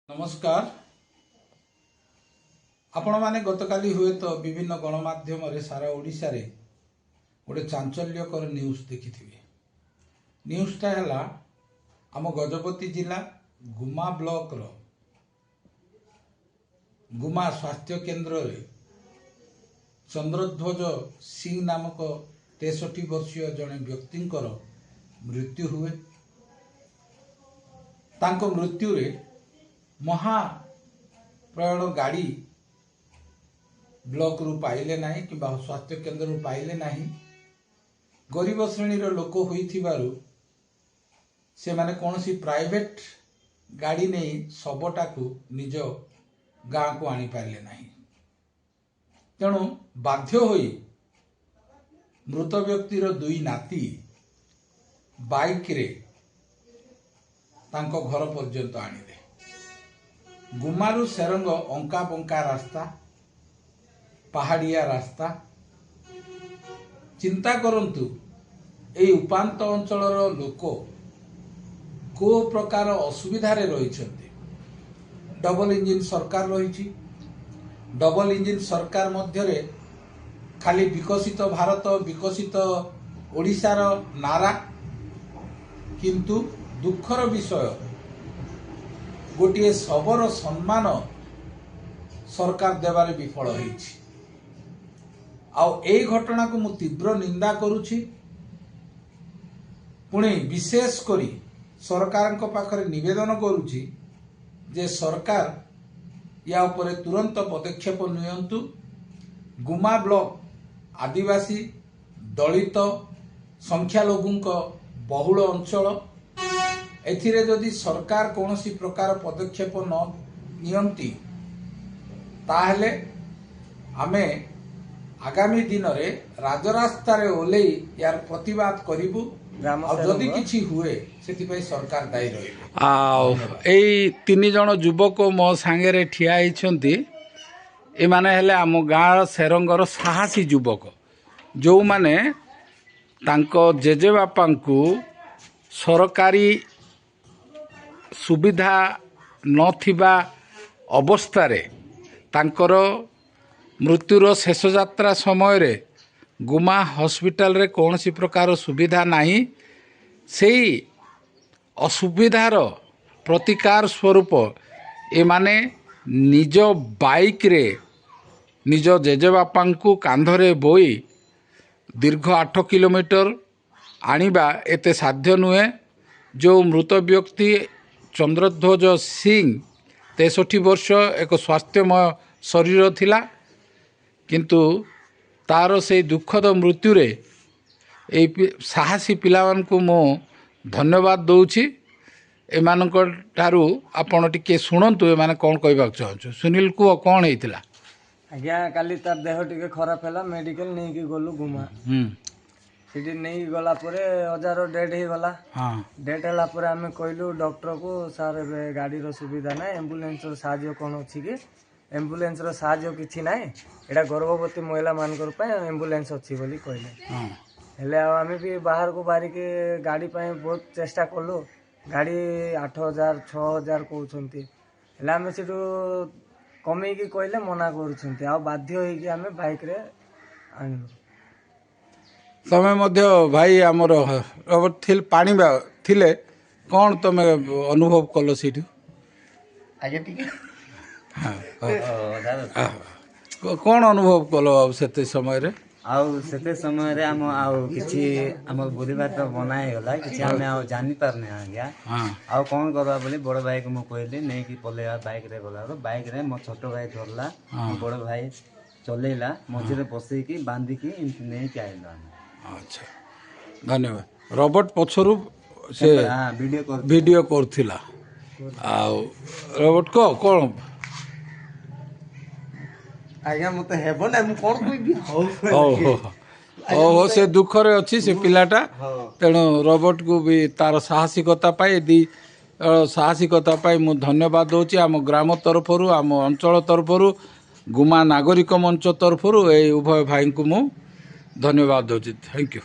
नमस्कार आपण माने गतकाली हुए तो विभिन्न गणमाध्यम रे सारा ओडिशा रे गोटे चांचल्यकर न्यूज देखिथिबे। न्यूजटा हला आम गजपति जिला गुमा ब्लॉक रो गुमा स्वास्थ्य केंद्र रे चंद्रध्वज सिंह नामक 63 वर्षीय जड़े व्यक्तिंकर मृत्यु हुए। तांको मृत्यु रे महा प्रयाण गाड़ी ब्लॉक रु पाइले नहीं कि स्वास्थ्य केंद्र रु पाइले नहीं। गरीब श्रेणी रो लोक होइथिबारु से माने कोनोसी प्राइवेट गाड़ी नहीं सबटा को निज गाँ को आनी पारले नहीं। तेणु बाध्य होई मृत व्यक्तिर दुई नाती बाइक रे तांको घर पर्यंत आनिले। गुमारू सेरंग अंका बंका रास्ता पहाड़िया रास्ता चिंता करंतु ए उपांत अंचल लोक को प्रकार असुविधा रे रहिछन्ते। डबल इंजिन सरकार रही। डबल इंजिन सरकार मध्य रे खाली विकसित भारत विकसित ओडिशार नारा, किंतु दुखर विषय गोटे शबर सम्मान सरकार देवारे विफल होईछि। आउ ए घटना को मु तीव्र निंदा करुछि। पुणे विशेष करी सरकार को पाखरे निवेदन करुछि जे सरकार या उपरे तुरंत पदक्षेप नियंतु। गुमा ब्लॉक आदिवासी दलित संख्यालघुंक बहुल अंचल एथिरे जदि सरकार कौनसी प्रकार पदक्षेप न नियंती ताहले आमे आगामी दिन रे राजरास्ता रे ओले यार प्रतिवाद करिबु। जदि किछि हुए सेति पई सरकार दायी रहिबे। आ एई तीन जण युवक मो संगे रे ठिया हिछंती। ए माने हेले आम गाँ सेरंगर साहसी युवक जो माने तांको जेजे बापांकु सरकारी सुविधा नथिबा अवस्था तांकर मृत्युर शेष यात्रा समय रे गुमा हॉस्पिटल रे कौनसी प्रकार सुविधा नहीं। सेई असुविधार प्रतिकार स्वरूप ए माने निज बाइक रे निज जेजे बापांकु कांधरे बोई दीर्घ 8 किलोमीटर आनिबा एते साध्य नुहे। जो मृत व्यक्ति चंद्रध्वज सिंह 63 वर्ष एक स्वास्थ्यमय शरीर थिला, किंतु तार से दुखद मृत्यु रे ए साहसी पिलावन को मो धन्यवाद दउछि। एमानक ठारू आपण टिके सुनंतु एमाने कोन कहबाक चाहछु। सुनील को कोन हेतिला? आज्ञा काली तार देह टिके खराब हैला मेडिकल नहीं कि गलु गुमा सीटी नहीं गला परे हजार डेड ही गला। डेड हला परे आमे कहलु डॉक्टर को सर गाड़ी रो सुविधा ना एम्बुलेंस रो साहाय्य कोन अछि कि एम्बुलेंस रो साहाय्य किछि नाही। एटा गर्भवती महिला मानकर पे एम्बुलेंस अछि बोली कहले। हेले आमे भी बाहर को बारी के गाड़ी पे बहुत चेष्टा करलु। गाड़ी 8000 6000 कहउछंती। हेले आमे सिटू कमी की कहले मना करूछंती। आ बाध्य होई कि आमे बाइक रे आनलु। तमें मध्य भाई आमर रबर्ट थिल पानी थिले कौन तमें अनुभव कल सीठू? कौन अनुभव कल से समय रे? से समय रे हम किछि हम बुझिबा तो बनाए गला किछि हम जानि पारने आज्ञा। आ कौन करबा बोली बड़ भाई को मु कहली नहीं कि पलेवा बाइक रे गला बाइक रे मो छोट भाई धरला बड़ भाई चलेला मझे बसई की बांधी की नहीं के आइला। अच्छा धन्यवाद। रॉबर्ट पछरु से वीडियो करथिला। आ रॉबर्ट को कोन आज्ञा मते हेबो ना मु कोन कहबी। ओ से दुख रे अछि से पिलाटा। तेणु रॉबर्ट को भी तार साहसिकता पाई दी साहसिकता पाई मु धन्यवाद दउची। आम ग्राम तरफरु आम अंचल तरफरु गुमा नागरिक मंच तरफरु ए उभय भाई को मु धन्यवाद दउची। Thank you.